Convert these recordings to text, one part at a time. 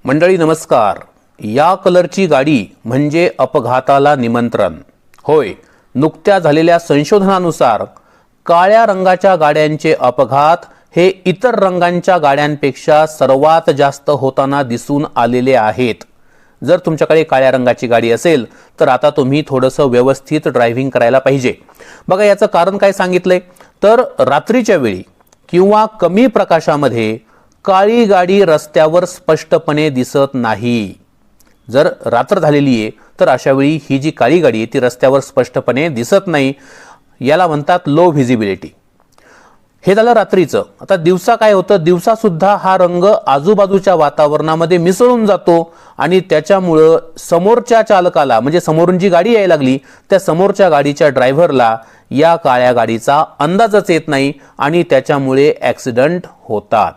मंडळी नमस्कार। या कलरची गाडी म्हणजे अपघाताला निमंत्रण। होय, नुकत्या झालेल्या संशोधनानुसार काळ्या रंगाच्या गाड्यांचे अपघात हे इतर रंगांच्या गाड्यांपेक्षा सर्वात जास्त होताना दिसून आलेले आहेत। जर तुमच्याकडे काळ्या रंगाची गाडी असेल तर आता तुम्ही थोडंसं व्यवस्थित ड्रायव्हिंग करायला पाहिजे। बघा, याचं कारण काय सांगितलंय तर रात्रीच्या वेळी किंवा कमी प्रकाशामध्ये काळी गाडी रस्त्यावर स्पष्टपणे दिसत नाही। जर रात्र झालेली आहे तर अशा वेळी ही जी काळी गाडी आहे ती रस्त्यावर स्पष्टपणे दिसत नाही, याला म्हणतात लो व्हिजिबिलिटी। हे झालं रात्रीचं। आता दिवसा काय होतं, दिवसा सुद्धा हा रंग आजूबाजूच्या वातावरणामध्ये मिसळून जातो आणि त्याच्यामुळे समोरच्या चालकाला म्हणजे समोरून जी गाडी यायला लागली त्या समोरच्या गाडीच्या ड्रायव्हरला या काळ्या गाडीचा अंदाजच येत नाही आणि त्याच्यामुळे ॲक्सिडेंट होतात।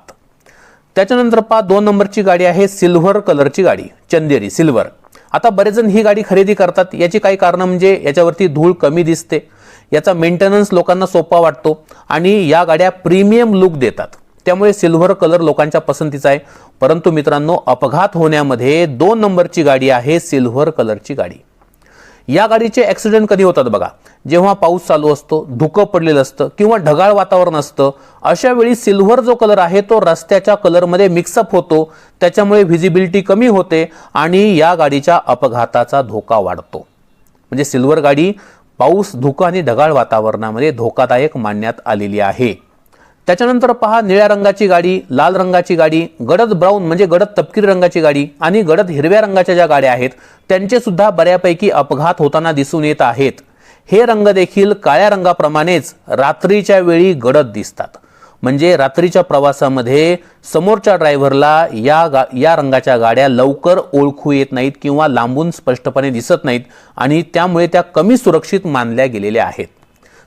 त्याच्यानंतर 2 नंबरची गाडी आहे सिल्वर कलरची गाडी, चंदेरी सिल्वर। आता बरेच जण ही गाडी खरेदी करतात। याची काही कारण म्हणजे याच्यावरती धूळ कमी दिसते, याचा मेंटेनन्स लोकांना सोपा वाटतो आणि या गाड्या प्रीमियम लुक देतात, त्यामुळे सिल्वर कलर लोकांच्या पसंतीचा आहे। परंतु मित्रांनो, अपघात होण्यामध्ये 2 नंबरची गाडी आहे सिल्वर कलरची गाडी। या गाडीचे ॲक्सिडेंट कधी होतात बघा, जेव्हा पाऊस चालू असतो, धुकं पडलेलं असतं किंवा ढगाळ वातावरण असतं, अशा वेळी सिल्वर जो कलर आहे तो रस्त्याच्या कलरमध्ये मिक्सअप होतो, त्याच्यामुळे व्हिजिबिलिटी कमी होते आणि या गाडीच्या अपघाताचा धोका वाढतो। म्हणजे सिल्वर गाडी पाऊस, धुकं आणि ढगाळ वातावरणामध्ये धोकादायक मानण्यात आलेली आहे। त्याच्यानंतर पहा, निळ्या रंगाची गाडी, लाल रंगाची गाडी, गडद ब्राऊन म्हणजे गडद तपकिरी रंगाची गाडी आणि गडद हिरव्या रंगाच्या ज्या गाड्या आहेत त्यांचे सुद्धा बऱ्यापैकी अपघात होताना दिसून येत आहेत। हे रंग देखील काळ्या रंगाप्रमाणेच रात्रीच्या वेळी गडद दिसतात। म्हणजे रात्रीच्या प्रवासामध्ये समोरच्या ड्रायव्हरला या रंगाच्या गाड्या लवकर ओळखू येत नाहीत किंवा लांबून स्पष्टपणे दिसत नाहीत आणि त्यामुळे त्या कमी सुरक्षित मानल्या गेलेल्या आहेत।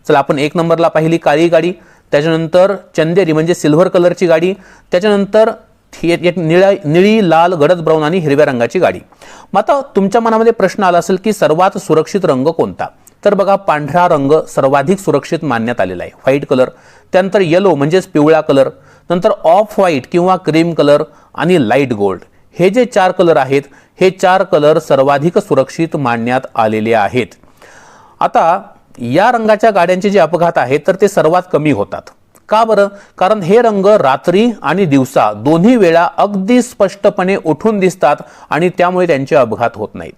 चला, आपण 1 नंबरला पाहिली काळी गाडी, त्याच्यानंतर चंदेरी म्हणजे सिल्वर कलरची गाडी, त्याच्यानंतर निळी, लाल, गडद ब्राऊन आणि हिरव्या रंगाची गाडी। मग आता तुमच्या मनामध्ये प्रश्न आला असेल की सर्वात सुरक्षित रंग कोणता? तर बघा, पांढरा रंग सर्वाधिक सुरक्षित मानण्यात आलेला आहे, व्हाईट कलर। त्यानंतर येलो म्हणजेच पिवळा कलर, नंतर ऑफ व्हाईट किंवा क्रीम कलर आणि लाईट गोल्ड, हे जे 4 कलर आहेत हे 4 कलर सर्वाधिक सुरक्षित मानण्यात आलेले आहेत। आता या रंगाच्या गाड्यांचे जे अपघात आहेत तर ते सर्वात कमी होतात। का बरं? कारण हे रंग रात्री आणि दिवसा दोन्ही वेळा अगदी स्पष्टपणे उठून दिसतात आणि त्यामुळे त्यांचे अपघात होत नाहीत।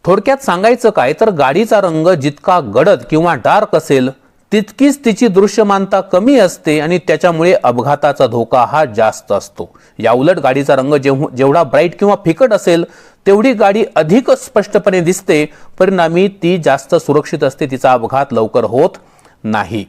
थोडक्यात सांगायचं काय तर गाडीचा रंग जितका गडद किंवा डार्क असेल तितकीच तिची दृश्यमानता कमी असते आणि त्याच्यामुळे अपघाताचा धोका हा जास्त असतो। याउलट गाडीचा रंग जेवढा ब्राईट किंवा फिकट असेल तेवढी गाडी अधिक स्पष्टपणे दिसते, परिणामी ती जास्त सुरक्षित असते, तिचा अपघात लवकर होत नाही।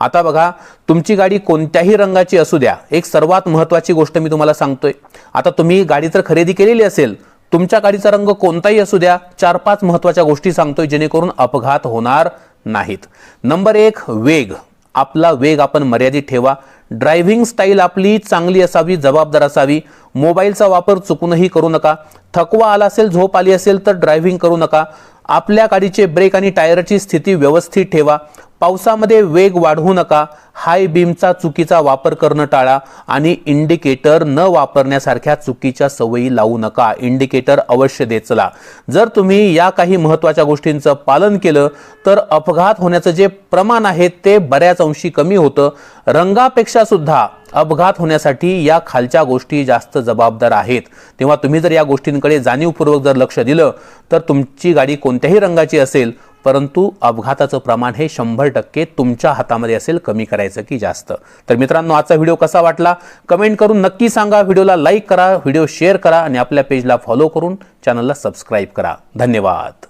आता बघा, तुमची गाडी कोणत्याही रंगाची असू द्या, एक सर्वात महत्त्वाची गोष्ट मी तुम्हाला सांगतोय। आता तुम्ही गाडी तर खरेदी केलेली असेल, तुमच्या गाडीचा रंग कोणताही असू द्या, 4-5 महत्त्वाच्या गोष्टी सांगतोय जेणेकरून अपघात होणार नाहीत। नंबर 1, वेग। आपला वेग आपण मर्यादित ठेवा। ड्रायव्हिंग स्टाईल आपली चांगली असावी, जबाबदार असावी। मोबाईलचा वापर चुकूनही करू नका। थकवा आला असेल, झोप आली असेल तर ड्रायव्हिंग करू नका। आपल्या गाडीचे ब्रेक आणि टायरची स्थिती व्यवस्थित ठेवा। पावसामध्ये वेग वाढवू नका। हाय बीमचा चुकीचा वापर करणं टाळा आणि इंडिकेटर न वापरण्यासारख्या चुकीच्या सवयी लावू नका। इंडिकेटर अवश्य देत चला। जर तुम्ही या काही महत्त्वाच्या गोष्टींचं पालन केलं तर अपघात होण्याचं जे प्रमाण आहे ते बऱ्याच अंशी कमी होतं। रंगापेक्षा सुद्धा अपघात होण्यासाठी या खालच्या गोष्टी जास्त जबाबदार आहेत। तेव्हा तुम्ही जर या गोष्टींकडे जाणीवपूर्वक जर लक्ष दिलं तर तुमची गाडी कोणत्याही रंगाची असेल परंतु अपघाताचं प्रमाण हे 100% तुमच्या हातामध्ये असेल, कमी करायचं की जास्त। तर मित्रांनो, आजचा व्हिडिओ कसा वाटला कमेंट करून नक्की सांगा। व्हिडिओला लाईक करा, व्हिडिओ शेअर करा आणि आपल्या पेजला फॉलो करून चॅनलला सबस्क्राईब करा। धन्यवाद।